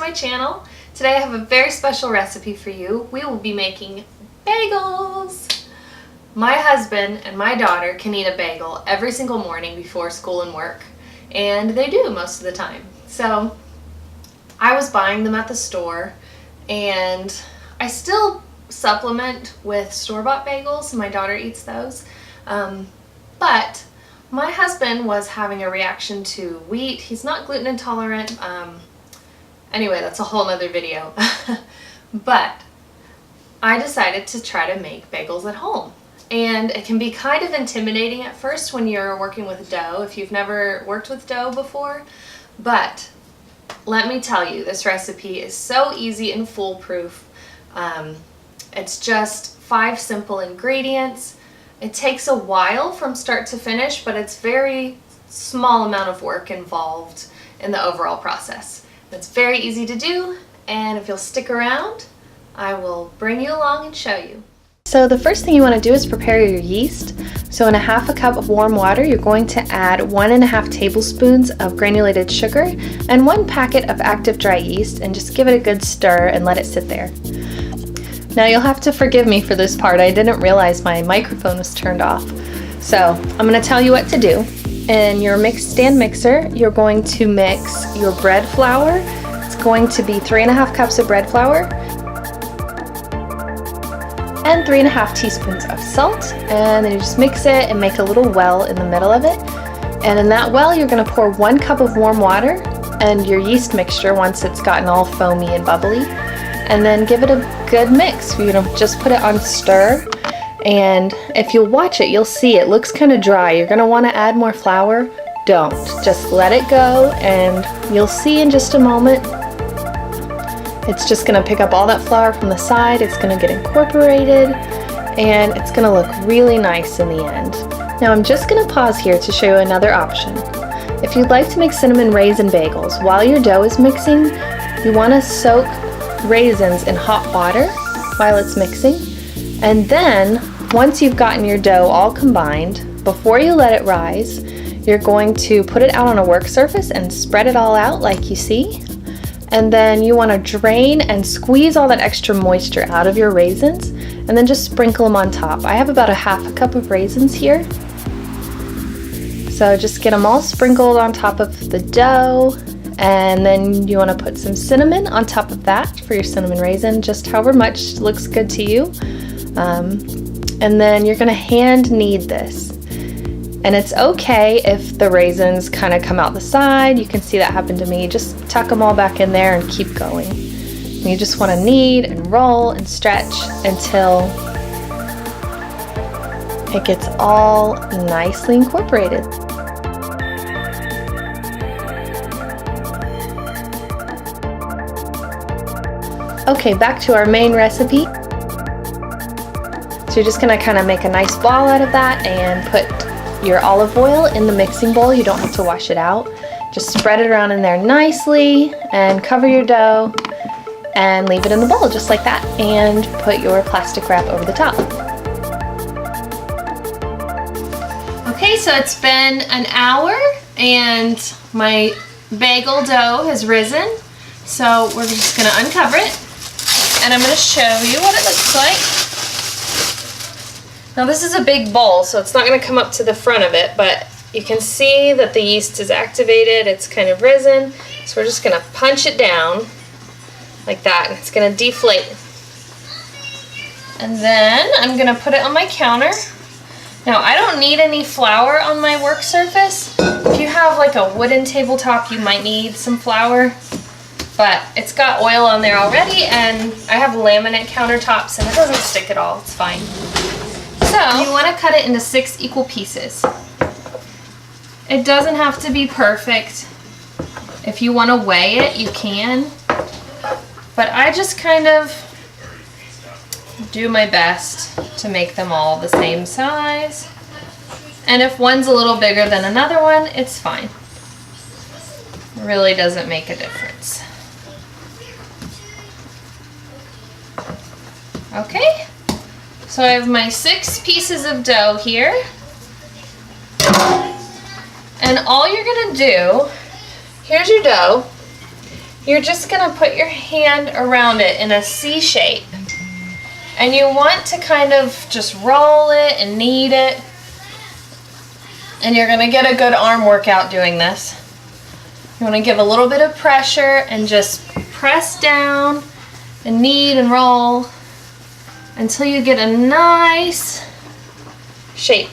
my channel. Today I have a very special recipe for you. We will be making bagels. My husband and my daughter can eat a bagel every single morning before school and work, and they do most of the time. So I was buying them at the store, and I still supplement with store-bought bagels. My daughter eats those, but my husband was having a reaction to wheat. He's not gluten intolerant. Anyway, that's a whole nother video. But I decided to try to make bagels at home. And it can be kind of intimidating at first when you're working with dough, if you've never worked with dough before. But let me tell you, this recipe is so easy and foolproof. It's just 5 simple ingredients. It takes a while from start to finish, but it's very small amount of work involved in the overall process. It's very easy to do, and if you'll stick around, I will bring you along and show you. So the first thing you want to do is prepare your yeast. So in a 1/2 cup of warm water, you're going to add 1.5 tablespoons of granulated sugar and 1 packet of active dry yeast, and just give it a good stir and let it sit there. Now you'll have to forgive me for this part. I didn't realize my microphone was turned off. So I'm going to tell you what to do. In your stand mixer, you're going to mix your bread flour. It's going to be 3.5 cups of bread flour and 3.5 teaspoons of salt, and then you just mix it and make a little well in the middle of it. And in that well, you're going to pour 1 cup of warm water and your yeast mixture once it's gotten all foamy and bubbly, and then give it a good mix. You're going to just put it on stir, and if you'll watch it, you'll see it looks kind of dry. You're going to want to add more flour. Don't. Just let it go, and you'll see in just a moment it's just going to pick up all that flour from the side. It's going to get incorporated, and it's going to look really nice in the end. Now I'm just going to pause here to show you another option. If you'd like to make cinnamon raisin bagels, while your dough is mixing, you want to soak raisins in hot water while it's mixing, and then once you've gotten your dough all combined, before you let it rise, you're going to put it out on a work surface and spread it all out like you see. And then you want to drain and squeeze all that extra moisture out of your raisins, and then just sprinkle them on top. I have about a 1/2 cup of raisins here. So just get them all sprinkled on top of the dough, and then you want to put some cinnamon on top of that for your cinnamon raisin, just however much looks good to you. And then you're going to hand knead this. And it's okay if the raisins kind of come out the side. You can see that happen to me. Just tuck them all back in there and keep going. And you just want to knead and roll and stretch until it gets all nicely incorporated. Okay, back to our main recipe. So you're just going to kind of make a nice ball out of that and put your olive oil in the mixing bowl. You don't have to wash it out. Just spread it around in there nicely and cover your dough and leave it in the bowl just like that, and put your plastic wrap over the top. Okay, so it's been an hour and my bagel dough has risen. So we're just going to uncover it, and I'm going to show you what it looks like. Now this is a big bowl, so it's not going to come up to the front of it, but you can see that the yeast is activated. It's kind of risen, so we're just going to punch it down like that, and it's going to deflate. And then I'm going to put it on my counter. Now I don't need any flour on my work surface. If you have like a wooden tabletop, you might need some flour, but it's got oil on there already, and I have laminate countertops and it doesn't stick at all. It's fine. So you want to cut it into 6 equal pieces. It doesn't have to be perfect. If you want to weigh it, you can. But I just kind of do my best to make them all the same size. And if one's a little bigger than another one, it's fine. It really doesn't make a difference. Okay. So I have my 6 pieces of dough here, and all you're going to do, here's your dough, you're just gonna put your hand around it in a C shape. And you want to kind of just roll it and knead it. And you're gonna get a good arm workout doing this. You wanna give a little bit of pressure and just press down and knead and roll until you get a nice shape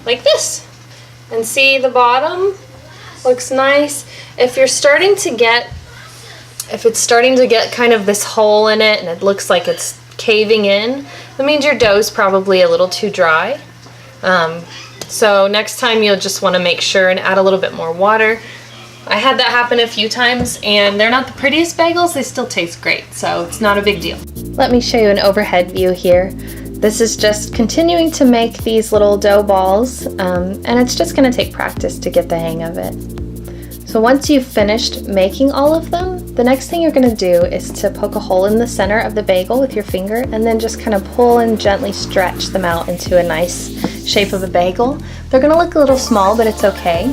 like this. And see, the bottom looks nice. If it's starting to get kind of this hole in it and it looks like it's caving in, that means your dough's probably a little too dry. So next time you'll just want to make sure and add a little bit more water. I had that happen a few times, and they're not the prettiest bagels, they still taste great, so it's not a big deal. Let me show you an overhead view here. This is just continuing to make these little dough balls, and it's just going to take practice to get the hang of it. So once you've finished making all of them, the next thing you're going to do is to poke a hole in the center of the bagel with your finger and then just kind of pull and gently stretch them out into a nice shape of a bagel. They're going to look a little small, but it's okay.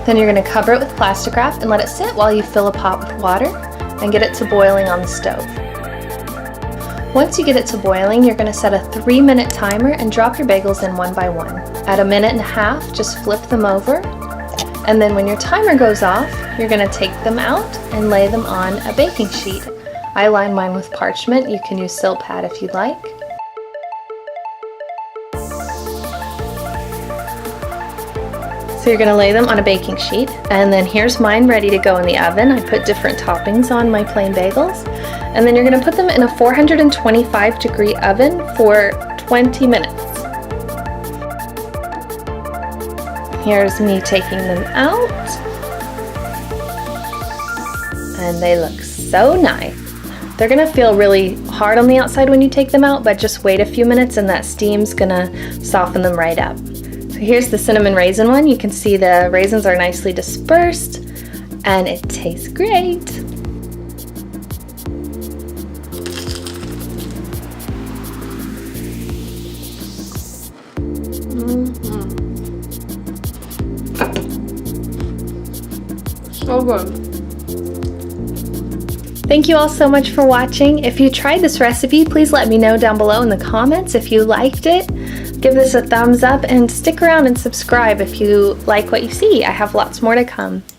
Then you're going to cover it with plastic wrap and let it sit while you fill a pot with water and get it to boiling on the stove. Once you get it to boiling, you're going to set a 3-minute timer and drop your bagels in one by one. At a minute and a half, just flip them over. And then when your timer goes off, you're going to take them out and lay them on a baking sheet. I line mine with parchment. You can use silk pad if you'd like. So you're going to lay them on a baking sheet, and then here's mine ready to go in the oven. I put different toppings on my plain bagels, and then you're going to put them in a 425-degree oven for 20 minutes. Here's me taking them out, and they look so nice. They're going to feel really hard on the outside when you take them out, but just wait a few minutes and that steam's going to soften them right up. Here's the cinnamon raisin one. You can see the raisins are nicely dispersed and it tastes great. So good. Thank you all so much for watching. If you tried this recipe, please let me know down below in the comments if you liked it. Give this a thumbs up and stick around and subscribe if you like what you see. I have lots more to come.